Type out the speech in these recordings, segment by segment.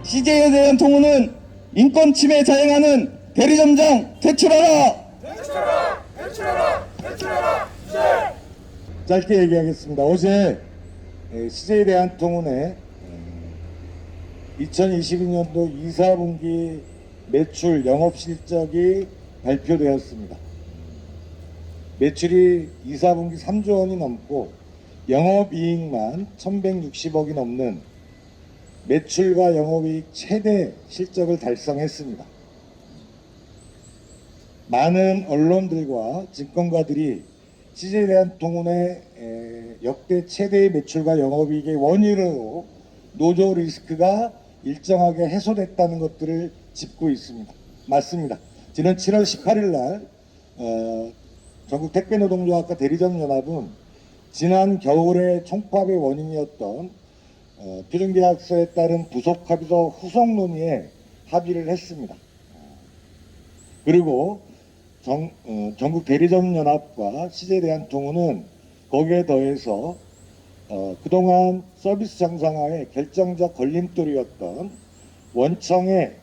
CJ에 대한 통우는 인권 침해 자행하는 대리점장 퇴출하라! 퇴출하라! 퇴출하라! 퇴출하라! 짧게 얘기하겠습니다. 어제 CJ 대한통운의 2022년도 2, 4분기 매출 영업실적이 발표되었습니다. 매출이 2, 4분기 3조 원이 넘고 영업이익만 1160억이 넘는 매출과 영업이익 최대 실적을 달성했습니다. 많은 언론들과 증권가들이 CJ 대한통운의 역대 최대의 매출과 영업이익의 원인으로 노조 리스크가 일정하게 해소됐다는 것들을 짚고 있습니다. 맞습니다. 지난 7월 18일 날 전국 택배노동조합과 대리점연합은 지난 겨울에 총파업의 원인이었던 표준계약서에 따른 부속합의서 후속 논의에 합의를 했습니다. 그리고 전국 대리점연합과 CJ 대한통운은 거기에 더해서 그동안 서비스 정상화의 결정적 걸림돌이었던 원청의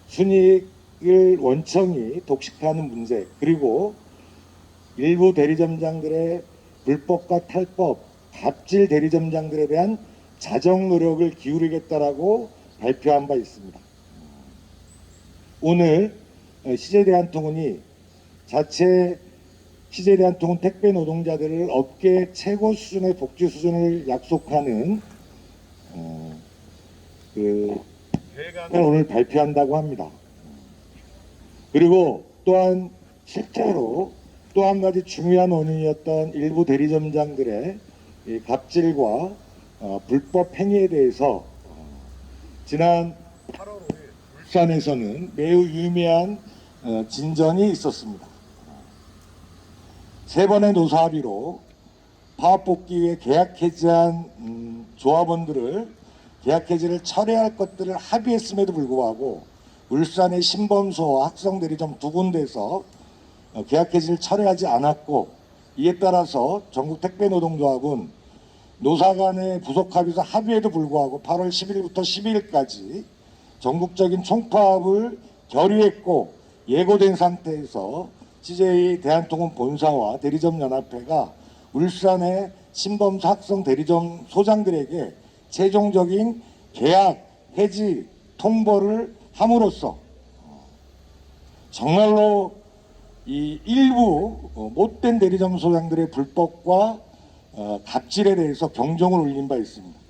순이익을 원청이 독식하는 문제, 그리고 일부 대리점장들의 불법과 탈법, 갑질 대리점장들에 대한 자정 노력을 기울이겠다라고 발표한 바 있습니다. 오늘 CJ 대한통운이 자체 CJ 대한통운 택배 노동자들을 업계 최고 수준의 복지 수준을 약속하는 회관을 오늘 발표한다고 합니다. 그리고 또한 실제로 또 한 가지 중요한 원인이었던 일부 대리점장들의 갑질과 불법 행위에 대해서 지난 8월 5일 울산에서는 매우 유의미한 진전이 있었습니다. 세 번의 노사합의로 파업 복귀 위해 계약 해지한 조합원들을 계약 해지를 철회할 것들을 합의했음에도 불구하고 울산의 신범소와 학성대리점 두 군데에서 계약 해지를 철회하지 않았고, 이에 따라서 전국 택배노동조합은 노사 간의 부속합의서 합의에도 불구하고 8월 10일부터 12일까지 전국적인 총파업을 결의했고, 예고된 상태에서 CJ 대한통운 본사와 대리점연합회가 울산의 신범소 학성 대리점 소장들에게 최종적인 계약 해지 통보를 함으로써 정말로 이 일부 못된 대리점 소장들의 불법과 갑질에 대해서 경종을 울린 바 있습니다.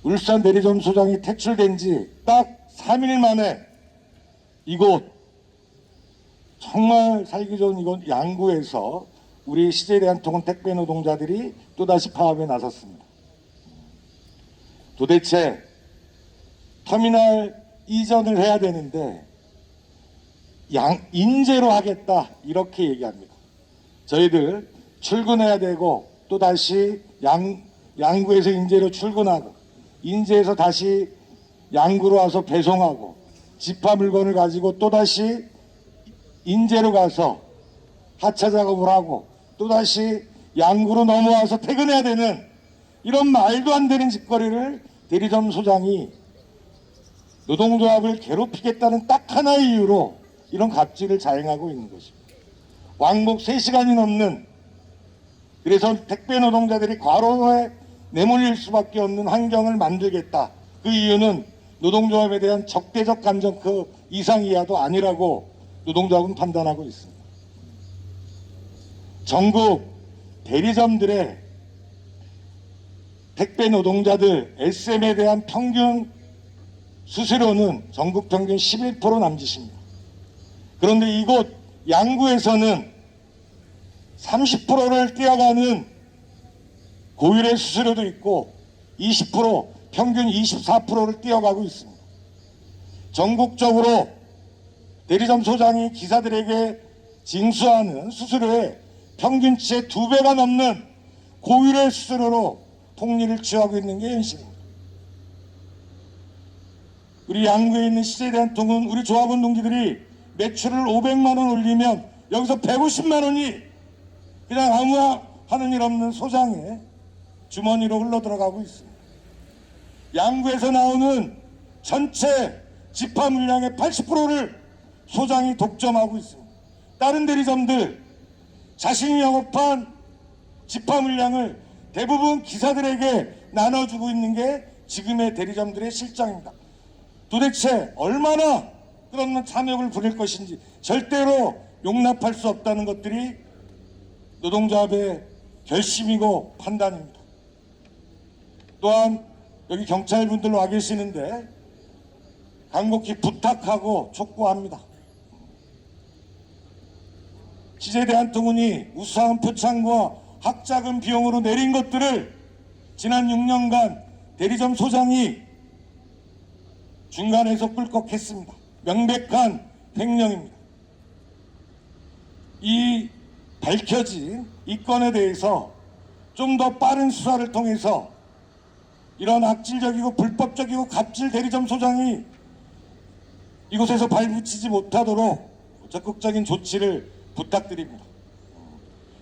울산 대리점 소장이 퇴출된 지 딱 3일 만에 이곳 정말 살기 좋은 이곳 양구에서 우리 CJ 대한통운 택배 노동자들이 또다시 파업에 나섰습니다. 도대체 터미널 이전을 해야 되는데 인재로 하겠다 이렇게 얘기합니다. 저희들 출근해야 되고 또다시 양구에서 인재로 출근하고 인재에서 다시 양구로 와서 배송하고 집화 물건을 가지고 또다시 인재로 가서 하차 작업을 하고 또다시 양구로 넘어와서 퇴근해야 되는 이런 말도 안 되는 짓거리를 대리점 소장이 노동조합을 괴롭히겠다는 딱 하나의 이유로 이런 갑질을 자행하고 있는 것입니다. 왕복 3시간이 넘는, 그래서 택배 노동자들이 과로에 내몰릴 수밖에 없는 환경을 만들겠다. 그 이유는 노동조합에 대한 적대적 감정 그 이상 이하도 아니라고 노동조합은 판단하고 있습니다. 전국 대리점들의 택배 노동자들 SM에 대한 평균 수수료는 전국 평균 11% 남짓입니다. 그런데 이곳 양구에서는 30%를 뛰어가는 고율의 수수료도 있고 20%, 평균 24%를 뛰어가고 있습니다. 전국적으로 대리점 소장이 기사들에게 징수하는 수수료의 평균치의 2배가 넘는 고율의 수수료로 폭리를 취하고 있는 게 현실입니다. 우리 양구에 있는 CJ 대한통운 우리 조합원 동지들이 매출을 500만 원 올리면 여기서 150만 원이 그냥 아무 하는 일 없는 소장의 주머니로 흘러 들어가고 있습니다. 양구에서 나오는 전체 지파 물량의 80%를 소장이 독점하고 있습니다. 다른 대리점들 자신이 영업한 지파 물량을 대부분 기사들에게 나눠주고 있는 게 지금의 대리점들의 실정입니다. 도대체 얼마나 그런 탐욕을 부릴 것인지 절대로 용납할 수 없다는 것들이 노동조합의 결심이고 판단입니다. 또한 여기 경찰분들 와 계시는데 간곡히 부탁하고 촉구합니다. 기재대한통운이 우수한 표창과 학자금 비용으로 내린 것들을 지난 6년간 대리점 소장이 중간에서 꿀꺽했습니다. 명백한 횡령입니다. 이 밝혀진 이 건에 대해서 좀 더 빠른 수사를 통해서 이런 악질적이고 불법적이고 갑질 대리점 소장이 이곳에서 발붙이지 못하도록 적극적인 조치를 부탁드립니다.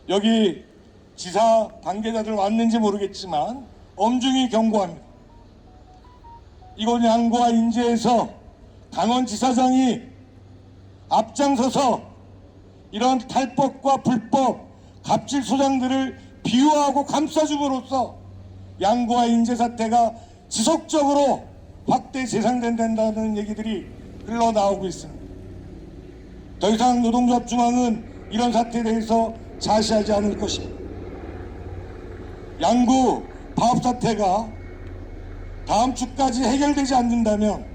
여기 지사 관계자들 왔는지 모르겠지만 엄중히 경고합니다. 이곳 양구와 인제에서 강원지사장이 앞장서서 이런 탈법과 불법 갑질 소장들을 비호하고 감싸줌으로써 양구와 인제 사태가 지속적으로 확대 재상된다는 얘기들이 흘러나오고 있습니다. 더 이상 노동조합 중앙은 이런 사태에 대해서 자시하지 않을 것입니다. 양구 파업 사태가 다음 주까지 해결되지 않는다면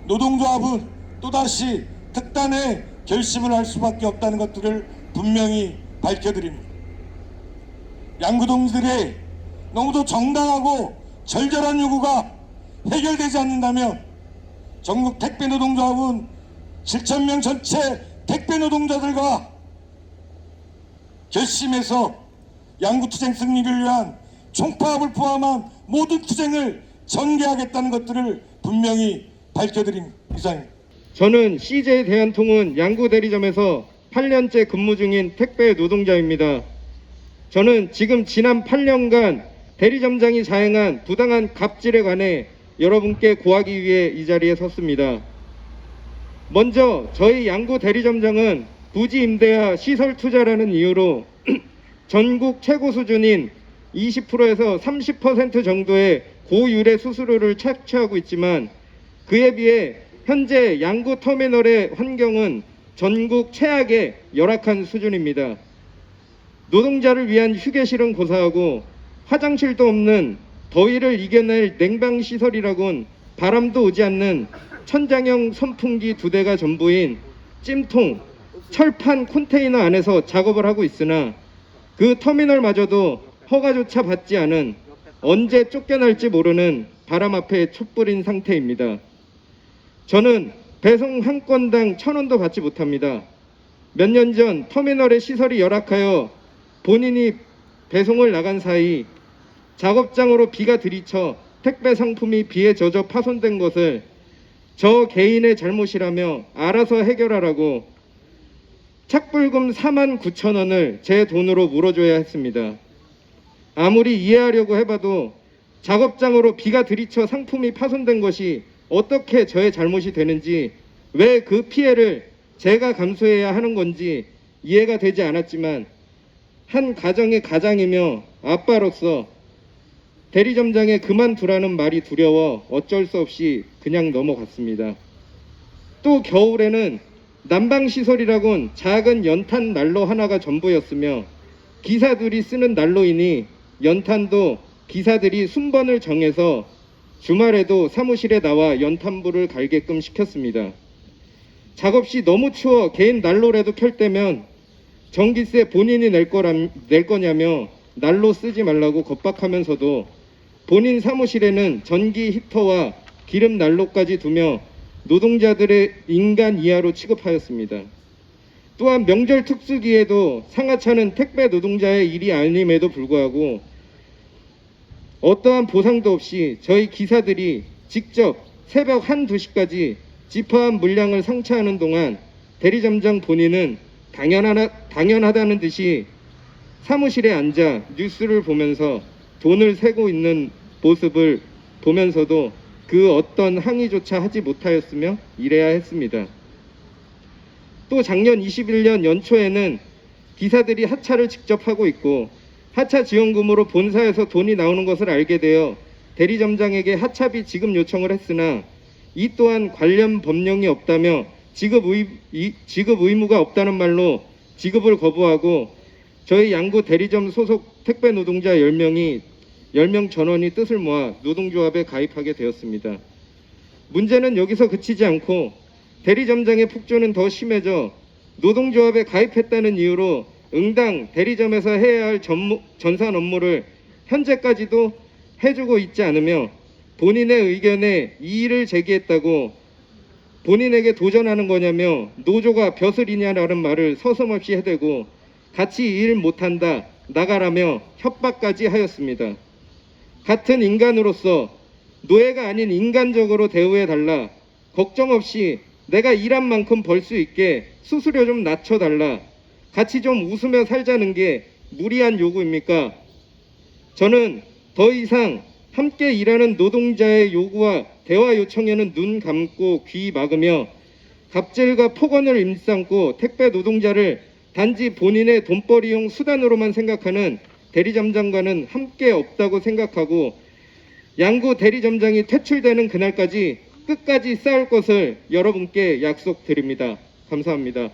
노동조합은 또다시 특단의 결심을 할 수밖에 없다는 것들을 분명히 밝혀드립니다. 양구동지들의 너무도 정당하고 절절한 요구가 해결되지 않는다면 전국 택배노동조합은 7,000명 전체 택배노동자들과 결심해서 양구투쟁 승리를 위한 총파업을 포함한 모든 투쟁을 전개하겠다는 것들을 분명히 밝혀드립니다. 이상입니다. 저는 CJ 대한통운 양구 대리점에서 8년째 근무 중인 택배 노동자입니다. 저는 지금 지난 8년간 대리점장이 자행한 부당한 갑질에 관해 여러분께 고하기 위해 이 자리에 섰습니다. 먼저 저희 양구 대리점장은 부지 임대와 시설 투자라는 이유로 전국 최고 수준인 20%에서 30% 정도의 고유래 수수료를 착취하고 있지만 그에 비해 현재 양구 터미널의 환경은 전국 최악의 열악한 수준입니다. 노동자를 위한 휴게실은 고사하고 화장실도 없는 더위를 이겨낼 냉방시설이라곤 바람도 오지 않는 천장형 선풍기 2대가 전부인 찜통, 철판 컨테이너 안에서 작업을 하고 있으나 그 터미널마저도 허가조차 받지 않은 언제 쫓겨날지 모르는 바람 앞에 촛불인 상태입니다. 저는 배송 한 건당 1,000원도 받지 못합니다. 몇 년 전 터미널의 시설이 열악하여 본인이 배송을 나간 사이 작업장으로 비가 들이쳐 택배 상품이 비에 젖어 파손된 것을 저 개인의 잘못이라며 알아서 해결하라고 착불금 49,000원을 제 돈으로 물어줘야 했습니다. 아무리 이해하려고 해봐도 작업장으로 비가 들이쳐 상품이 파손된 것이 어떻게 저의 잘못이 되는지, 왜 그 피해를 제가 감수해야 하는 건지 이해가 되지 않았지만 한 가정의 가장이며 아빠로서 대리점장의 그만두라는 말이 두려워 어쩔 수 없이 그냥 넘어갔습니다. 또 겨울에는 난방시설이라곤 작은 연탄 난로 하나가 전부였으며 기사들이 쓰는 난로이니 연탄도 기사들이 순번을 정해서 주말에도 사무실에 나와 연탄불을 갈게끔 시켰습니다. 작업시 너무 추워 개인 난로라도 켤 때면 전기세 본인이 낼 거냐며 난로 쓰지 말라고 겁박하면서도 본인 사무실에는 전기 히터와 기름 난로까지 두며 노동자들의 인간 이하로 취급하였습니다. 또한 명절 특수기에도 상하차는 택배 노동자의 일이 아님에도 불구하고 어떠한 보상도 없이 저희 기사들이 직접 새벽 1, 2시까지 지파한 물량을 상차하는 동안 대리점장 본인은 당연하다는 듯이 사무실에 앉아 뉴스를 보면서 돈을 세고 있는 모습을 보면서도 그 어떤 항의조차 하지 못하였으며 이래야 했습니다. 또 작년 21년 연초에는 기사들이 하차를 직접 하고 있고 하차 지원금으로 본사에서 돈이 나오는 것을 알게 되어 대리점장에게 하차비 지급 요청을 했으나 이 또한 관련 법령이 없다며 지급 의무가 없다는 말로 지급을 거부하고 저희 양구 대리점 소속 택배 노동자 10명 전원이 뜻을 모아 노동조합에 가입하게 되었습니다. 문제는 여기서 그치지 않고 대리점장의 폭주는 더 심해져 노동조합에 가입했다는 이유로 응당 대리점에서 해야 할 전산 업무를 현재까지도 해주고 있지 않으며 본인의 의견에 이의를 제기했다고 본인에게 도전하는 거냐며 노조가 벼슬이냐라는 말을 서슴없이 해대고 같이 일 못한다 나가라며 협박까지 하였습니다. 같은 인간으로서 노예가 아닌 인간적으로 대우해달라, 걱정 없이 내가 일한 만큼 벌 수 있게 수수료 좀 낮춰달라, 같이 좀 웃으며 살자는 게 무리한 요구입니까? 저는 더 이상 함께 일하는 노동자의 요구와 대화 요청에는 눈 감고 귀 막으며 갑질과 폭언을 일삼고 택배 노동자를 단지 본인의 돈벌이용 수단으로만 생각하는 대리점장과는 함께 없다고 생각하고 양구 대리점장이 퇴출되는 그날까지 끝까지 싸울 것을 여러분께 약속드립니다. 감사합니다.